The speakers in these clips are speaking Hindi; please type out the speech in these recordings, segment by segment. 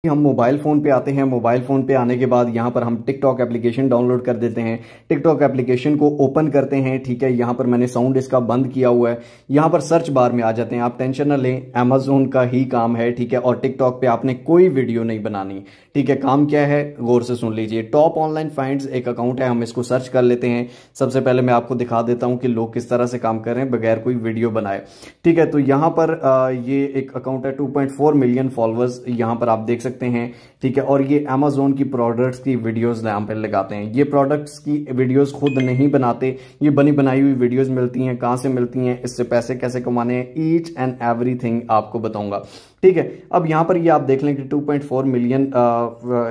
हम मोबाइल फ़ोन पे आते हैं। मोबाइल फ़ोन पे आने के बाद यहाँ पर हम टिकटॉक एप्लीकेशन डाउनलोड कर देते हैं। टिकटॉक एप्लीकेशन को ओपन करते हैं, ठीक है। यहाँ पर मैंने साउंड इसका बंद किया हुआ है। यहाँ पर सर्च बार में आ जाते हैं। आप टेंशन न लें, अमेज़न का ही काम है, ठीक है। और टिकटॉक पे आपने कोई वीडियो नहीं बनानी, ठीक है। काम क्या है गौर से सुन लीजिए। टॉप ऑनलाइन फाइंड्स एक अकाउंट है, हम इसको सर्च कर लेते हैं। सबसे पहले मैं आपको दिखा देता हूँ कि लोग किस तरह से काम कर रहे हैं बगैर कोई वीडियो बनाए, ठीक है। तो यहाँ पर ये एक अकाउंट है, 2.4 मिलियन फॉलोअर्स यहाँ पर आप देख सकते हैं, ठीक है। और ये अमेज़न की प्रोडक्ट्स की वीडियोस यहाँ पे लगाते हैं। ये प्रोडक्ट्स की वीडियोस खुद नहीं बनाते, ये बनी बनाई हुई वीडियोस मिलती हैं। कहाँ से मिलती हैं, इससे पैसे कैसे कमाने हैं, ईच एंड एवरीथिंग आपको बताऊंगा, ठीक है। अब यहाँ पर ये आप देख लें कि 2.4 मिलियन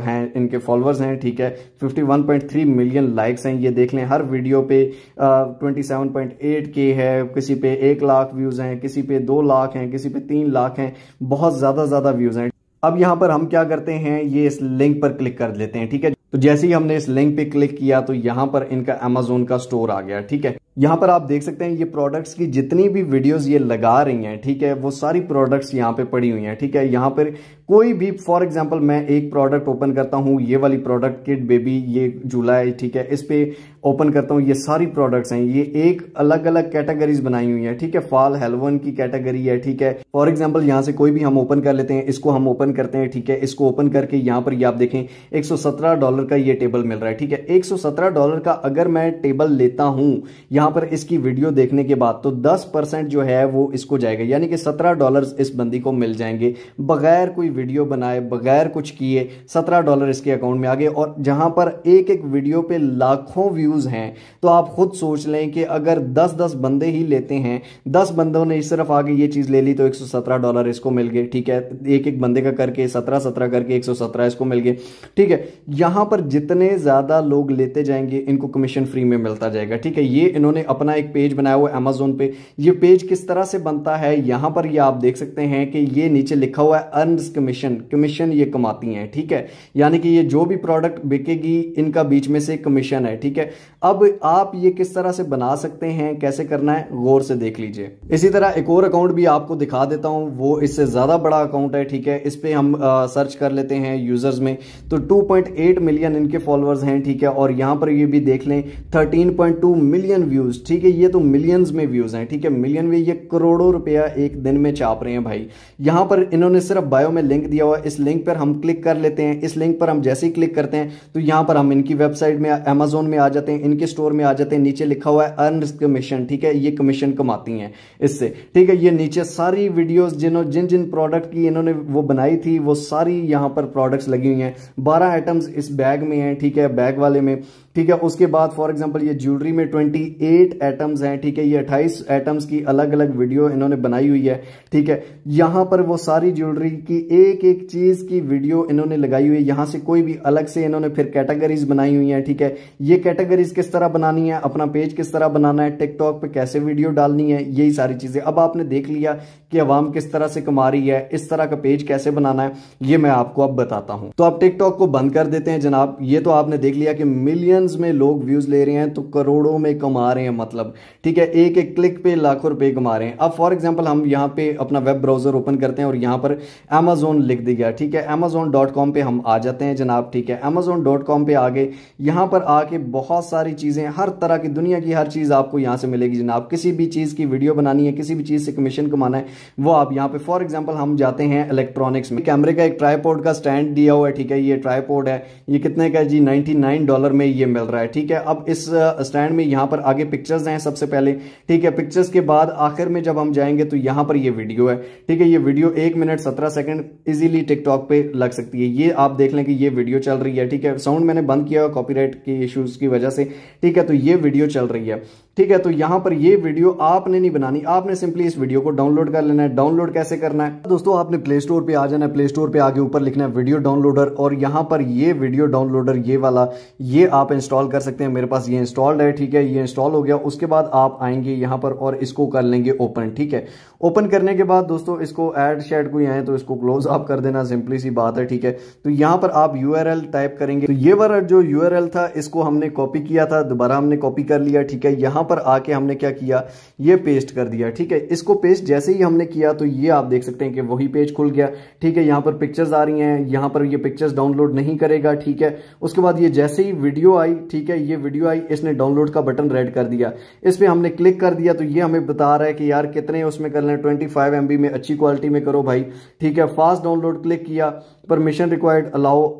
हैं इनके फॉलोअर्स हैं, ठीक है। 51.3 मिलियन लाइक्स हैं, ये देख लें। हर वीडियो पे 27.8K है, किसी पे 1 लाख व्यूज हैं, किसी पे 2 लाख हैं, किसी पे 3 लाख हैं। बहुत ज्यादा व्यूज हैं। अब यहाँ पर हम क्या करते हैं, ये इस लिंक पर क्लिक कर लेते हैं, ठीक है। तो जैसे ही हमने इस लिंक पे क्लिक किया तो यहाँ पर इनका अमेज़न का स्टोर आ गया, ठीक है। यहाँ पर आप देख सकते हैं ये प्रोडक्ट्स की जितनी भी वीडियोस ये लगा रही हैं, ठीक है, वो सारी प्रोडक्ट्स यहाँ पे पड़ी हुई हैं, ठीक है। यहाँ पर कोई भी, फॉर एग्जांपल मैं एक प्रोडक्ट ओपन करता हूँ, ये वाली प्रोडक्ट किड बेबी, ये झूला है, ठीक है। इस पे ओपन करता हूँ, ये सारी प्रोडक्ट्स हैं। ये एक अलग अलग कैटेगरीज बनाई हुई है, ठीक है। फॉल हेलोवीन की कैटेगरी है, ठीक है। फॉर एग्जाम्पल यहाँ से कोई भी हम ओपन कर लेते हैं, इसको हम ओपन करते हैं, ठीक है। इसको ओपन करके यहाँ पर ये आप देखें $117 का ये टेबल मिल रहा है, ठीक है। $117 का अगर मैं टेबल लेता हूं यहाँ पर इसकी वीडियो देखने के बाद, तो 10% जो है वो इसको जाएगा, यानी कि $17 इस बंदी को मिल जाएंगे बगैर कोई वीडियो बनाए, बगैर कुछ किए। $17 इसके अकाउंट में आ गए। और जहां पर एक एक वीडियो पे लाखों व्यूज हैं, तो आप खुद सोच लें कि अगर 10-10 बंदे ही लेते हैं, 10 बंदों ने सिर्फ आगे ये चीज ले ली तो $117 इसको मिल गए, ठीक है। एक एक बंदे का करके 17 करके 117 इसको मिल गए, ठीक है। यहां पर जितने ज्यादा लोग लेते जाएंगे इनको कमीशन फ्री में मिलता जाएगा, ठीक है। ये इन्होंने अपना एक पेज बनाया हुआ है अमेज़न पे। ये पेज किस तरह से बनता है, यहां पर ये आप देख सकते हैं कि ये नीचे लिखा हुआ है अर्न्स कमीशन ये कमाती हैं, ठीक है। यानी कि ये जो भी प्रोडक्ट बिकेगी इनका बीच में से कमीशन है, ठीक है। अब आप ये किस तरह से बना सकते हैं, कैसे करना है, गौर से देख लीजिए। इसी तरह एक और अकाउंट भी आपको दिखा देता हूं, वो इससे ज्यादा बड़ा अकाउंट है, ठीक है। इस पे हम सर्च कर लेते हैं यूजर्स में, तो 2.8 मिलियन इनके फॉलोअर्स हैं, ठीक है। और यहां पर ये भी देख लें 13.2 मिलियन व्यूज, ठीक है। ये तो मिलियंस में व्यूज हैं, ठीक है। मिलियन में ये करोड़ों रुपया एक दिन में छाप रहे हैं भाई। यहां पर इन्होंने सिर्फ बायो में लिंक दिया हुआ है, इस लिंक पर हम क्लिक कर लेते हैं। इस लिंक पर हम जैसे ही क्लिक करते हैं तो यहां पर हम इनकी वेबसाइट में, अमेज़न में आ जाते हैं, इनके स्टोर में आ जाते हैं। नीचे लिखा हुआ है अर्न्स कमीशन, ठीक है। ये कमीशन कमाती हैं इससे, ठीक है। ये नीचे सारी वीडियोस जिन जिन प्रोडक्ट की इन्होंने वो बनाई थी वो सारी यहां पर प्रोडक्ट्स लगी हुई हैं। 12 आइटम्स इस बैग में हैं, ठीक है, बैग वाले में, ठीक है। उसके बाद फॉर एग्जांपल ये ज्वेलरी में 28 आइटम्स हैं, ठीक है। ये 28 आइटम्स की अलग अलग वीडियो इन्होंने बनाई हुई है, ठीक है। यहां पर वो सारी ज्वेलरी की एक एक चीज की वीडियो इन्होंने लगाई हुई है। यहां से कोई भी अलग से इन्होंने फिर कैटेगरीज बनाई हुई है, ठीक है। ये कैटेगरीज किस तरह बनानी है, अपना पेज किस तरह बनाना है, टिकटॉक पे कैसे वीडियो डालनी है, यही सारी चीजें। अब आपने देख लिया कि अवाम किस तरह से कमा रही है, इस तरह का पेज कैसे बनाना है, ये मैं आपको अब बताता हूं। तो आप टिकटॉक को बंद कर देते हैं जनाब। ये तो आपने देख लिया कि मिलियंस में लोग व्यूज ले रहे हैं, तो करोड़ों में कमा रहे हैं, मतलब, ठीक है। एक एक क्लिक पे लाखों रुपए कमा रहे हैं। अब फॉर एग्जांपल हम यहाँ पे अपना वेब ब्राउजर ओपन करते हैं और यहाँ पर अमेज़न लिख दिया, ठीक है। amazon.com पे हम आ जाते हैं जनाब, ठीक है। amazon.com पे आगे यहाँ पर आके बहुत सारी चीजें, हर तरह की दुनिया की हर चीज आपको यहाँ से मिलेगी जनाब। किसी भी चीज की वीडियो बनानी है, किसी भी चीज से कमीशन कमाना है, वो आप यहाँ पे, फॉर एग्जांपल हम जाते हैं इलेक्ट्रॉनिक्स में। कैमरे का एक ट्राइपॉड का स्टैंड दिया हुआ है, ठीक है। ये ट्राइपॉड है, ये कितने का है जी, $99 में ये मिल रहा है, ठीक है। अब इस स्टैंड में यहाँ पर आगे पिक्चर्स हैं सबसे पहले, ठीक है। पिक्चर्स के बाद आखिर में जब हम जाएंगे तो यहाँ पर ये वीडियो है, ठीक है। ये video 1 minute 17 second easily TikTok पे लग सकती है। ये आप देख लें कि ये वीडियो चल रही है, ठीक है। साउंड मैंने बंद किया कॉपीराइट के इश्यूज की वजह से, ठीक है। तो ये वीडियो चल रही है, ठीक है। तो यहां पर ये वीडियो आपने नहीं बनानी, आपने सिंपली इस वीडियो को डाउनलोड कर लेना है। डाउनलोड कैसे करना है दोस्तों, आपने प्ले स्टोर पे आ जाना है। प्ले स्टोर पे आके ऊपर लिखना है वीडियो डाउनलोडर, और यहां पर ये वीडियो डाउनलोडर ये वाला ये आप इंस्टॉल कर सकते हैं। मेरे पास ये इंस्टॉल्ड है, ठीक है। ये इंस्टॉल हो गया। उसके बाद आप आएंगे यहां पर और इसको कर लेंगे ओपन, ठीक है। ओपन करने के बाद दोस्तों इसको ऐड शेड कोई आए तो इसको क्लोज आप कर देना, सिंपली सी बात है, ठीक है। तो यहां पर आप URL टाइप करेंगे। तो ये वाला जो URL था इसको हमने कॉपी किया था, दोबारा हमने कॉपी कर लिया, ठीक है। यहां पर आके हमने क्या किया, ये पेस्ट कर दिया। ठीक है, इसको पेस्ट जैसे ही हमने किया तो ये आप देख सकते हैं कि वही पेज खुल गया। ठीक है, यहाँ पर पिक्चर्स आ रही हैं, यहाँ पर ये पिक्चर्स डाउनलोड नहीं करेगा। ठीक है, उसके बाद ये जैसे ही वीडियो आई, ठीक है, ये वीडियो आई, इसने डाउनलोड का बटन रेड कर दिया। इस पे हमने क्लिक कर दिया तो ये हमें बता रहा है कि यार कितने उसमें कर लें, 25 MB में अच्छी क्वालिटी में करो भाई। ठीक है, फास्ट डाउनलोड क्लिक किया, परमिशन रिक्वायर्ड,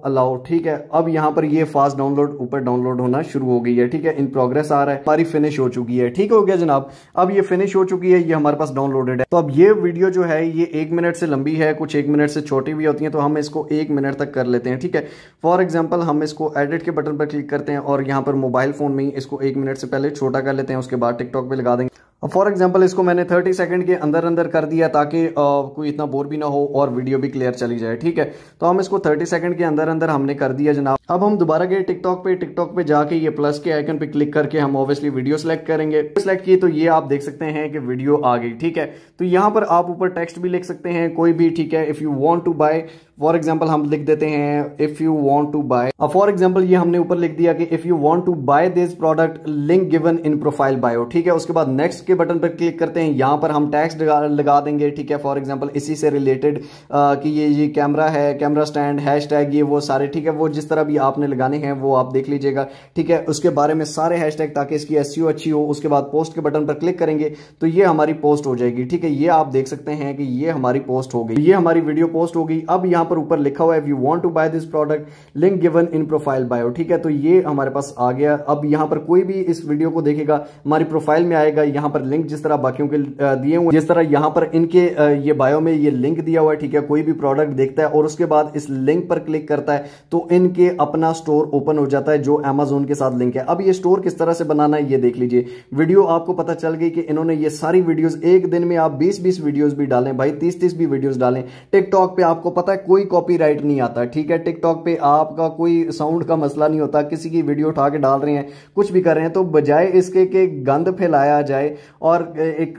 अलाउ। ठीक है, अब यहाँ पर ये फास्ट डाउनलोड ऊपर डाउनलोड होना शुरू हो गई है। ठीक है, इन प्रोग्रेस आ रहा है, हमारी फिनिश हो चुकी है। ठीक हो गया जनाब, अब ये फिनिश हो चुकी है, ये हमारे पास डाउनलोडेड है। तो अब ये वीडियो जो है ये 1 मिनट से लंबी है, कुछ 1 मिनट से छोटी भी होती है, तो हम इसको 1 मिनट तक कर लेते हैं। ठीक है, फॉर एग्जाम्पल हम इसको एडिट के बटन पर क्लिक करते हैं और यहाँ पर मोबाइल फोन में ही इसको 1 मिनट से पहले छोटा कर लेते हैं, उसके बाद टिकटॉक पे लगा देंगे। फॉर एग्जाम्पल इसको मैंने 30 सेकंड के अंदर कर दिया ताकि कोई इतना बोर भी ना हो और वीडियो भी क्लियर चली जाए। ठीक है, तो हम इसको 30 सेकंड के अंदर हमने कर दिया जनाब। अब हम दोबारा गए टिकटॉक पे जाके ये प्लस के आइकन पे क्लिक करके हम ऑब्वियसली वीडियो सेलेक्ट करेंगे। सेलेक्ट की तो ये आप देख सकते हैं कि वीडियो आ गई। ठीक है, तो यहाँ पर आप ऊपर टेक्स्ट भी लिख सकते हैं कोई भी। ठीक है, if you want to buy, for example हम लिख देते हैं if you want to buy. For example ये हमने ऊपर लिख दिया कि if you want to buy this product, link given in profile bio. ठीक है, उसके बाद नेक्स्ट के बटन पर क्लिक करते हैं, यहाँ पर हम टैक्स लगा देंगे। ठीक है, फॉर एग्जाम्पल इसी से रिलेटेड कि ये कैमरा है, कैमरा स्टैंड, हैशटैग, ये वो सारे। ठीक है, वो जिस तरह भी आपने लगाने हैं वो आप देख लीजिएगा। ठीक है, उसके बारे में सारे हैशटैग ताकि इसकी एसईओ अच्छी हो। उसके बाद पोस्ट के बटन पर क्लिक करेंगे तो ये हमारी पोस्ट हो जाएगी। ठीक है, ये आप देख सकते हैं कि ये हमारी पोस्ट हो गई, ये हमारी वीडियो पोस्ट हो गई। अब यहाँ पर ऊपर लिखा हुआ है you want to buy this product, link given in profile bio. ठीक है, तो ये हमारे पास आ गया। अब यहाँ पर कोई भी इस वीडियो को देखेगा हमारी प्रोफाइल में आएगा, यहाँ पर लिंक जिस तरह बाकियों के दिए हुए, जिस तरह यहाँ पर इनके ये बायो में ये लिंक दिया हुआ है। ठीक है, कोई भी प्रोडक्ट देखता है और उसके बाद इस लिंक पर क्लिक करता है तो इनके अपना स्टोर ओपन हो जाता है जो अमेज़न के साथ लिंक है। अब ये स्टोर किस तरह से बनाना है ये देख लीजिए। वीडियो आपको पता चल गई कि इन्होंने ये सारी वीडियोस, एक दिन में आप 20-20 वीडियोस भी डालें भाई, 30-30 भी वीडियोस डालें। टिकटॉक पे आपको पता है कोई कॉपीराइट नहीं आता। ठीक है, टिकटॉक पे आपका कोई साउंड का मसला नहीं होता, किसी की वीडियो उठा के डाल रहे हैं, कुछ भी कर रहे हैं, तो बजाय इसके कि गंद फैलाया जाए और एक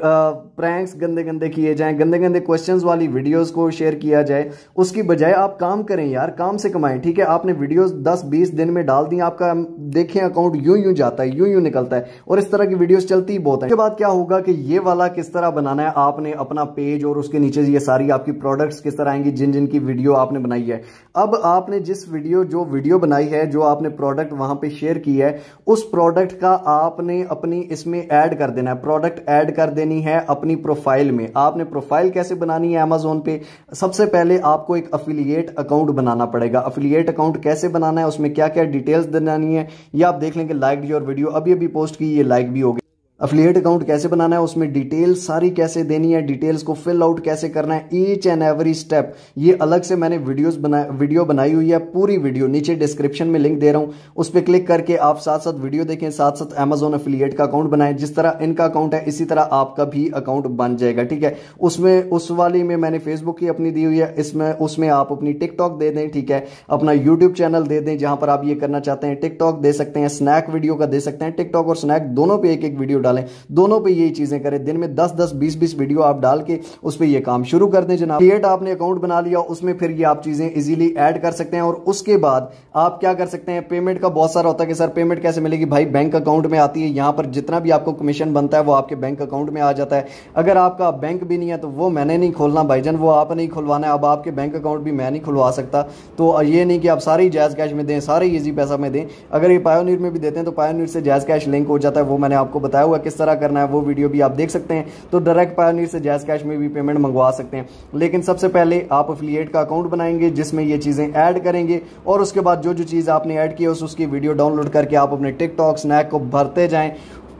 प्रैंक्स गंदे गंदे किए जाएं, गंदे गंदे क्वेश्चंस वाली वीडियोस को शेयर किया जाए, उसकी बजाय आप काम करें यार, काम से कमाएं। ठीक है, आपने वीडियोस 10-20 दिन में डाल दी, आपका देखें अकाउंट यूं जाता है, यूं निकलता है, और इस तरह की वीडियोस चलती ही बहुत है। उसके बाद क्या होगा कि ये वाला किस तरह बनाना है, आपने अपना पेज और उसके नीचे ये सारी आपकी प्रोडक्ट्स किस तरह आएंगी, जिन की वीडियो आपने बनाई है। अब आपने जो वीडियो बनाई है, जो आपने प्रोडक्ट वहां पे शेयर की है, उस प्रोडक्ट का आपने अपनी इसमें ऐड कर देना है, प्रोडक्ट ऐड कर देनी है अपनी प्रोफाइल में। आपने प्रोफाइल कैसे बनानी है अमेज़न पे? सबसे पहले आपको एक अफिलिएट अकाउंट बनाना पड़ेगा। अफिलिएट अकाउंट कैसे बनाना है, उसमें क्या क्या डिटेल्स देनी है, ये आप देख लेंगे। लाइक योर वीडियो अभी पोस्ट की, ये लाइक भी हो गई। अफिलिएट अकाउंट कैसे बनाना है, उसमें डिटेल्स सारी कैसे देनी है, डिटेल्स को फिल आउट कैसे करना है, ईच एंड एवरी स्टेप, ये अलग से मैंने वीडियो बनाई हुई है। पूरी वीडियो नीचे डिस्क्रिप्शन में लिंक दे रहा हूं, उस पर क्लिक करके आप साथ साथ वीडियो देखें, साथ साथ अमेज़न अफिलिएट का अकाउंट बनाएं। जिस तरह इनका अकाउंट है इसी तरह आपका भी अकाउंट बन जाएगा। ठीक है, उसमें उस वाली में मैंने फेसबुक की अपनी दी हुई है, उसमें आप अपनी टिकटॉक दे दें। ठीक है, अपना यूट्यूब चैनल दे दें जहां पर आप ये करना चाहते हैं। टिकटॉक दे सकते हैं, स्नैक वीडियो का दे सकते हैं, टिकटॉक और स्नैक दोनों पे एक वीडियो डालें, दोनों यही चीजें करें। दिन में 10-10, 20-20 वीडियो आप डाल के उस पे ये काम शुरू कर दें जनाब। क्रिएट आपने अकाउंट बना लिया, उसमें फिर ये आप चीजें इजीली ऐड कर सकते हैं। और उसके बाद आप क्या कर सकते हैं, पेमेंट का बहुत सारा होता है कि सर पेमेंट कैसे मिलेगी, भाई बैंक अकाउंट में आती है। यहां पर जितना भी आपको कमीशन बनता है वो आपके बैंक अकाउंट में आ जाता है। अगर आपका बैंक भी नहीं है तो वो मैंने नहीं खोलना भाईजान, वो आप नहीं खुलवाना है। अब आपके बैंक अकाउंट भी मैं नहीं खुलवा सकता, तो ये नहीं कि आप सारे जायज कैश में दें, सारे इजी पैसा में दें। अगर ये पायोनियर में भी देते हैं तो पायोनियर से जायज कैश लिंक हो जाता है, वो मैंने आपको बताया हुआ किस तरह करना है, वो वीडियो भी आप देख सकते हैं। तो डायरेक्ट पायोनियर से जायज कैश में भी पेमेंट मंगवा सकते हैं। लेकिन सबसे पहले आप एफिलिएट का अकाउंट बनाएंगे जिसमें ये चीजें ऐड करेंगे, और उसके बाद जो चीज आपने ऐड की है उसकी वीडियो डाउनलोड करके आप अपने टिकटॉक स्नैक को भरते जाएं।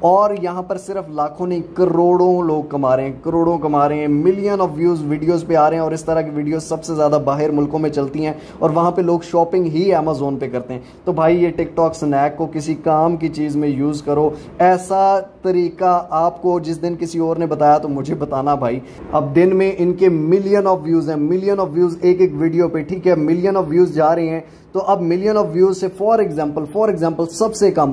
और यहाँ पर सिर्फ लाखों नहीं करोड़ों लोग कमा रहे हैं, करोड़ों कमा रहे हैं, मिलियन ऑफ व्यूज वीडियोस पे आ रहे हैं। और इस तरह की वीडियोस सबसे ज्यादा बाहर मुल्कों में चलती हैं और वहां पे लोग शॉपिंग ही अमेज़न पे करते हैं। तो भाई ये टिकटॉक स्नैक को किसी काम की चीज में यूज करो। ऐसा तरीका आपको जिस दिन किसी और ने बताया तो मुझे बताना भाई। अब दिन में इनके मिलियन ऑफ व्यूज हैं, मिलियन ऑफ व्यूज एक वीडियो पे। ठीक है, मिलियन ऑफ व्यूज जा रहे हैं। तो अब मिलियन ऑफ व्यूज से फॉर एग्जाम्पल सबसे कम